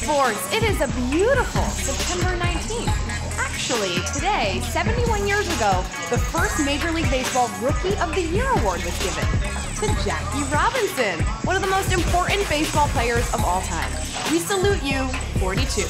Sports. It is a beautiful September 19th. Actually, today, 71 years ago, the first Major League Baseball Rookie of the Year award was given to Jackie Robinson, one of the most important baseball players of all time. We salute you, 42.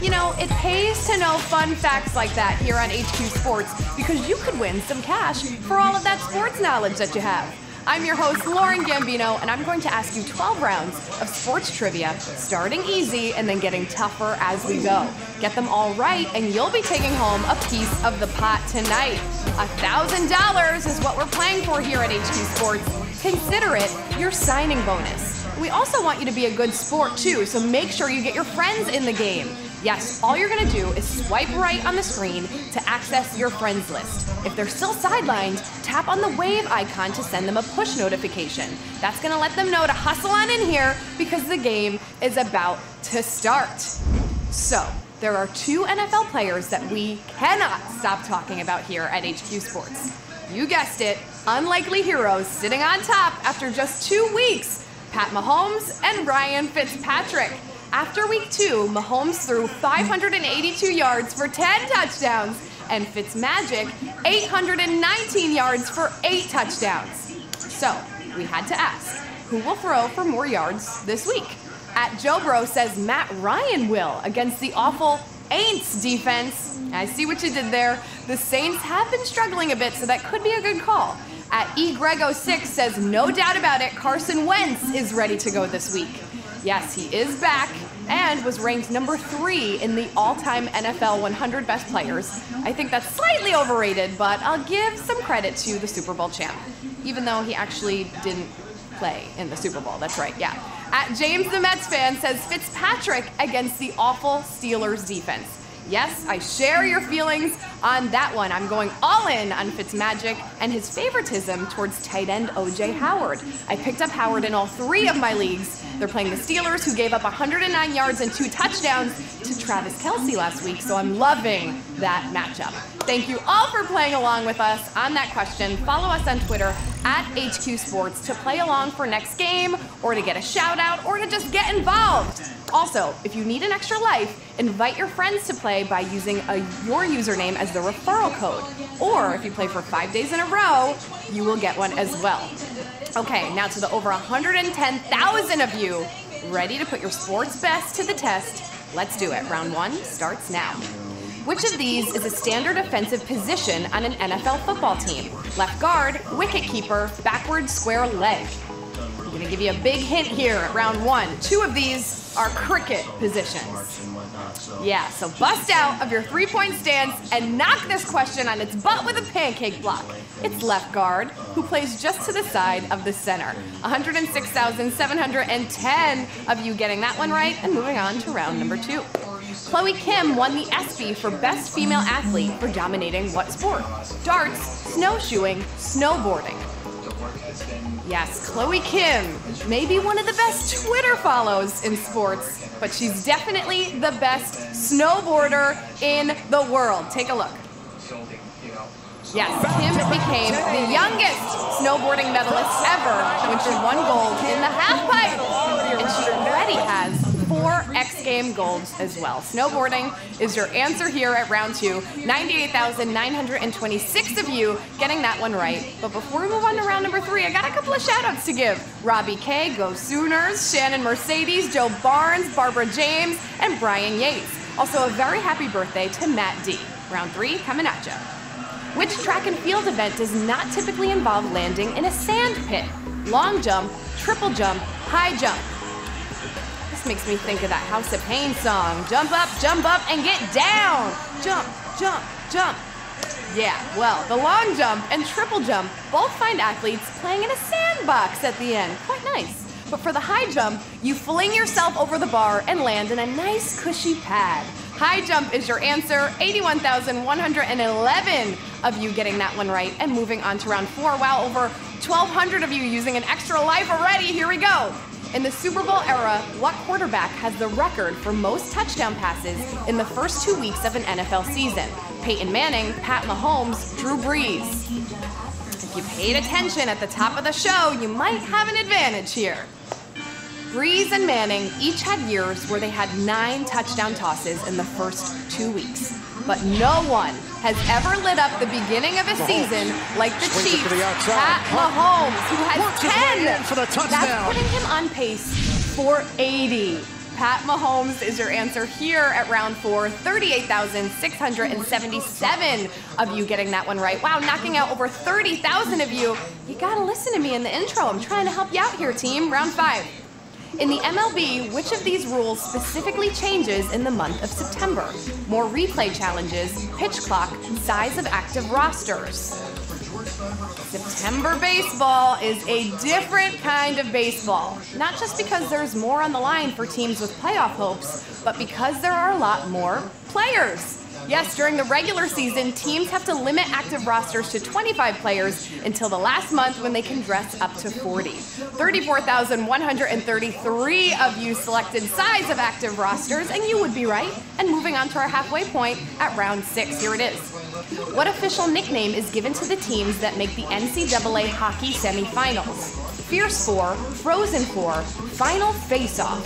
You know, it pays to know fun facts like that here on HQ Sports because you could win some cash for all of that sports knowledge that you have. I'm your host, Lauren Gambino, and I'm going to ask you 12 rounds of sports trivia, starting easy and then getting tougher as we go. Get them all right, and you'll be taking home a piece of the pot tonight. $1,000 is what we're playing for here at HQ Sports. Consider it your signing bonus. We also want you to be a good sport, too, so make sure you get your friends in the game. Yes, all you're gonna do is swipe right on the screen to access your friends list. If they're still sidelined, tap on the wave icon to send them a push notification. That's gonna let them know to hustle on in here because the game is about to start. So, there are two NFL players that we cannot stop talking about here at HQ Sports. You guessed it, unlikely heroes sitting on top after just 2 weeks, Pat Mahomes and Ryan Fitzpatrick. After week 2, Mahomes threw 582 yards for 10 touchdowns, and Fitzmagic 819 yards for 8 touchdowns. So, we had to ask, who will throw for more yards this week? At JoBro says Matt Ryan will against the awful Aints defense. I see what you did there. The Saints have been struggling a bit, so that could be a good call. At eGrego6 says no doubt about it, Carson Wentz is ready to go this week. Yes, he is back and was ranked number 3 in the all-time NFL 100 best players. I think that's slightly overrated, but I'll give some credit to the Super Bowl champ, even though he actually didn't play in the Super Bowl. That's right, yeah. At James the Mets fan says Fitzpatrick against the awful Steelers defense. Yes, I share your feelings on that one. I'm going all in on Fitzmagic and his favoritism towards tight end O.J. Howard. I picked up Howard in all 3 of my leagues. They're playing the Steelers, who gave up 109 yards and 2 touchdowns to Travis Kelce last week, so I'm loving that matchup. Thank you all for playing along with us on that question. Follow us on Twitter at HQ Sports to play along for next game, or to get a shout out, or to just get involved. Also, if you need an extra life, invite your friends to play by using your username as the referral code. Or if you play for 5 days in a row, you will get one as well. Okay, now to the over 110,000 of you ready to put your sports best to the test. Let's do it. Round 1 starts now. Which of these is a standard offensive position on an NFL football team? Left guard, wicket keeper, backward square leg. I'm gonna give you a big hint here at round 1. 2 of these are cricket positions. Yeah, so bust out of your 3-point stance and knock this question on its butt with a pancake block. It's left guard, who plays just to the side of the center. 106,710 of you getting that one right, and moving on to round number 2. Chloe Kim won the ESPY for Best Female Athlete for dominating what sport? Darts, snowshoeing, snowboarding. Yes, Chloe Kim, maybe one of the best Twitter follows in sports, but she's definitely the best snowboarder in the world. Take a look. Yes, Kim became the youngest snowboarding medalist ever when she won gold in the halfpipe, and she already has 4 X Game golds as well. Snowboarding is your answer here at round 2. 98,926 of you getting that one right. But before we move on to round number 3, I got a couple of shout outs to give. Robbie K, Go Sooners, Shannon Mercedes, Joe Barnes, Barbara James, and Brian Yates. Also a very happy birthday to Matt D. Round 3 coming at ya. Which track and field event does not typically involve landing in a sand pit? Long jump, triple jump, high jump. This makes me think of that House of Pain song. Jump up, and get down. Jump, jump, jump. Yeah, well, the long jump and triple jump both find athletes playing in a sandbox at the end. Quite nice. But for the high jump, you fling yourself over the bar and land in a nice cushy pad. High jump is your answer. 81,111 of you getting that one right. And moving on to round 4. Wow, over 1,200 of you using an extra life already. Here we go. In the Super Bowl era, what quarterback has the record for most touchdown passes in the first 2 weeks of an NFL season? Peyton Manning, Pat Mahomes, Drew Brees. If you paid attention at the top of the show, you might have an advantage here. Brees and Manning each had years where they had 9 touchdown tosses in the first 2 weeks. But no one has ever lit up the beginning of a season like the Chiefs' Pat Mahomes, who has 10. That's putting him on pace for 80. Pat Mahomes is your answer here at round 4. 38,677 of you getting that one right. Wow, knocking out over 30,000 of you. You gotta listen to me in the intro. I'm trying to help you out here, team. Round 5. In the MLB, which of these rules specifically changes in the month of September? More replay challenges, pitch clock, size of active rosters. September baseball is a different kind of baseball. Not just because there's more on the line for teams with playoff hopes, but because there are a lot more players. Yes, during the regular season, teams have to limit active rosters to 25 players until the last month when they can dress up to 40. 34,133 of you selected size of active rosters, and you would be right. And moving on to our halfway point at round 6, here it is. What official nickname is given to the teams that make the NCAA hockey semifinals? Fierce Four, Frozen Four, Final Face-Off.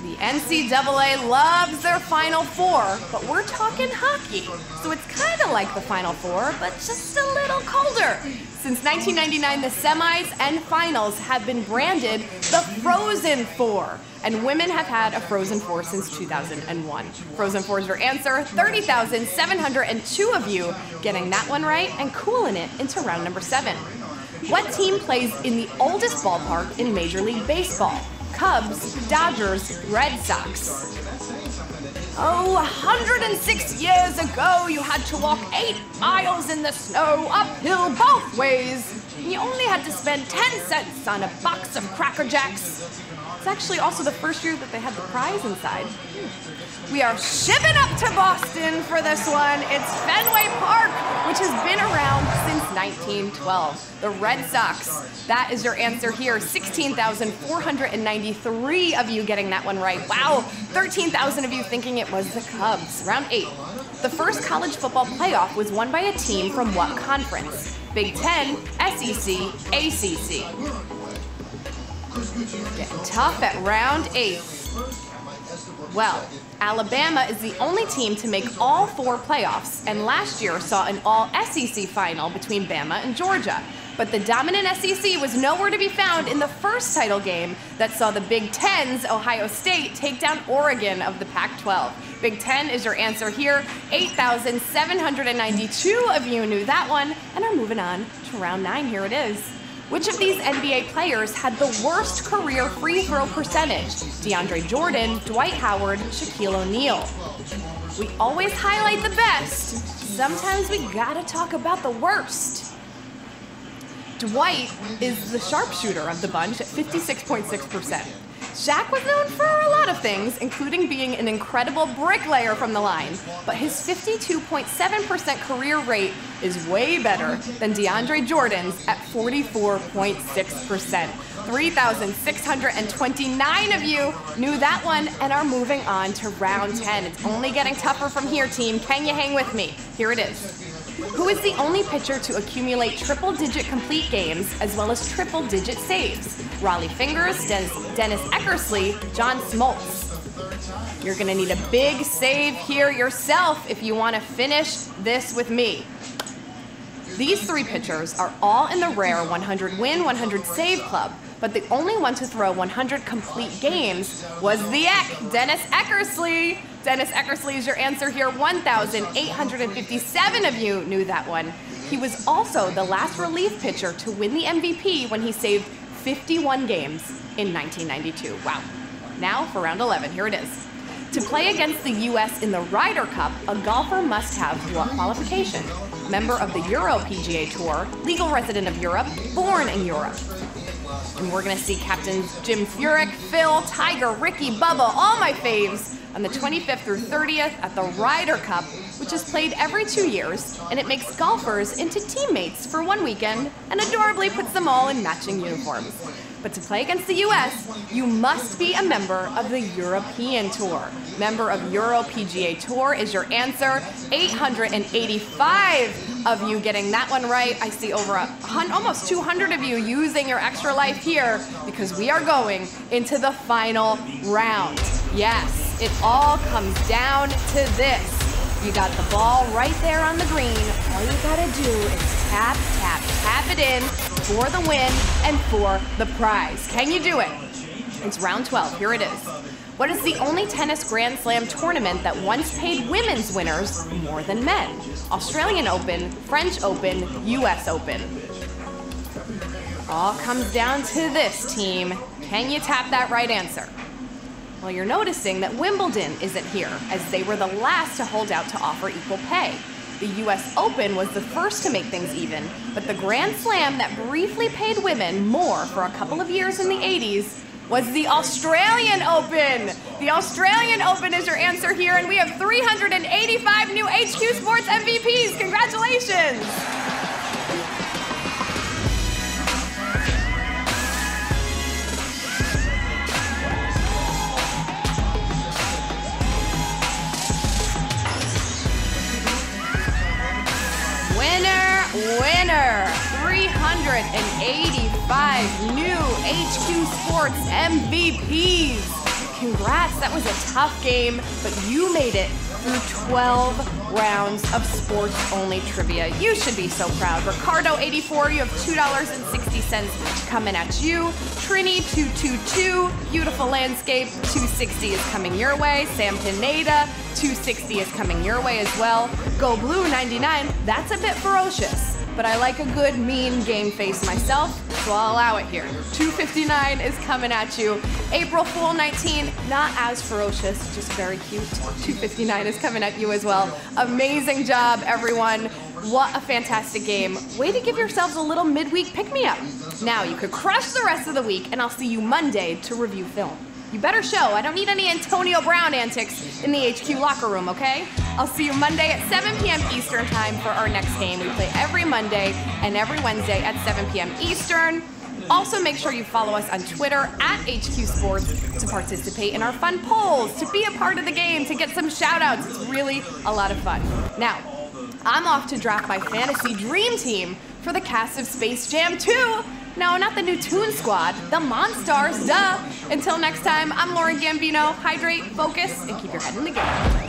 The NCAA loves their Final Four, but we're talking hockey. So it's kind of like the Final Four, but just a little colder. Since 1999, the semis and finals have been branded the Frozen Four, and women have had a Frozen Four since 2001. Frozen Four is your answer. 30,702 of you getting that one right and cooling it into round number 7. What team plays in the oldest ballpark in Major League Baseball? Cubs, Dodgers, Red Sox. Oh, 106 years ago, you had to walk 8 miles in the snow, uphill both ways. And you only had to spend 10 cents on a box of Cracker Jacks. It's actually also the first year that they had the prize inside. We are shipping up to Boston for this one. It's Fenway Park, which has been around since 1912. The Red Sox, that is your answer here. 16,493 of you getting that one right. Wow, 13,000 of you thinking it was the Cubs. Round 8. The first college football playoff was won by a team from what conference? Big Ten, SEC, ACC. Getting tough at round 8. Well, Alabama is the only team to make all 4 playoffs, and last year saw an all-SEC final between Bama and Georgia. But the dominant SEC was nowhere to be found in the first title game that saw the Big Ten's Ohio State take down Oregon of the Pac-12. Big Ten is your answer here. 8,792 of you knew that one, and are moving on to round 9. Here it is. Which of these NBA players had the worst career free throw percentage? DeAndre Jordan, Dwight Howard, Shaquille O'Neal. We always highlight the best. Sometimes we gotta talk about the worst. Dwight is the sharpshooter of the bunch at 56.6%. Shaq was known for a lot of things, including being an incredible bricklayer from the line, but his 52.7% career rate is way better than DeAndre Jordan's at 44.6%. 3,629 of you knew that one and are moving on to round 10. It's only getting tougher from here, team. Can you hang with me? Here it is. Who is the only pitcher to accumulate triple-digit complete games as well as triple-digit saves? Raleigh Fingers, Dennis Eckersley, John Smoltz. You're gonna need a big save here yourself if you wanna finish this with me. These 3 pitchers are all in the rare 100 win, 100 save club, but the only one to throw 100 complete games was the Eck, Dennis Eckersley. Dennis Eckersley is your answer here. 1,857 of you knew that one. He was also the last relief pitcher to win the MVP when he saved 51 games in 1992. Wow. Now for round 11, here it is. To play against the US in the Ryder Cup, a golfer must have what qualification? Member of the Euro PGA Tour, legal resident of Europe, born in Europe. And we're gonna see captains Jim Furyk, Phil, Tiger, Ricky, Bubba, all my faves, on the 25th through 30th at the Ryder Cup, which is played every 2 years, and it makes golfers into teammates for one weekend and adorably puts them all in matching uniforms. But to play against the US, you must be a member of the European Tour. Member of Euro PGA Tour is your answer. 885 of you getting that one right. I see over almost 200 of you using your extra life here because we are going into the final round. Yes. It all comes down to this. You got the ball right there on the green. All you gotta do is tap, tap, tap it in for the win and for the prize. Can you do it? It's round 12. Here it is. What is the only tennis Grand Slam tournament that once paid women's winners more than men? Australian Open, French Open, US Open. All comes down to this, team. Can you tap that right answer? Well, you're noticing that Wimbledon isn't here, as they were the last to hold out to offer equal pay. The US Open was the first to make things even, but the Grand Slam that briefly paid women more for a couple of years in the 80s was the Australian Open. The Australian Open is your answer here, and we have 385 new HQ Sports MVPs. Congratulations! Winner, 385 new HQ Sports MVPs. Congrats, that was a tough game, but you made it through 12 rounds of sports-only trivia. You should be so proud. Ricardo84, you have $2.60 coming at you. Trini222, beautiful landscape, $2.60 is coming your way. Sam Pineda, $2.60 is coming your way as well. Go Blue 99, that's a bit ferocious. but I like a good, mean game face myself, so I'll allow it here. 259 is coming at you. April Fool 19, not as ferocious, just very cute. 259 is coming at you as well. Amazing job, everyone. What a fantastic game. Way to give yourselves a little midweek pick-me-up. Now you could crush the rest of the week, and I'll see you Monday to review film. You better show. I don't need any Antonio Brown antics in the HQ locker room, okay? I'll see you Monday at 7 p.m. Eastern time for our next game. We play every Monday and every Wednesday at 7 p.m. Eastern. Also, make sure you follow us on Twitter at HQ Sports to participate in our fun polls, to be a part of the game, to get some shout-outs. It's really a lot of fun. Now, I'm off to draft my fantasy dream team for the cast of Space Jam 2. No, not the new Toon Squad, the Monstars, duh. Until next time, I'm Lauren Gambino. Hydrate, focus, and keep your head in the game.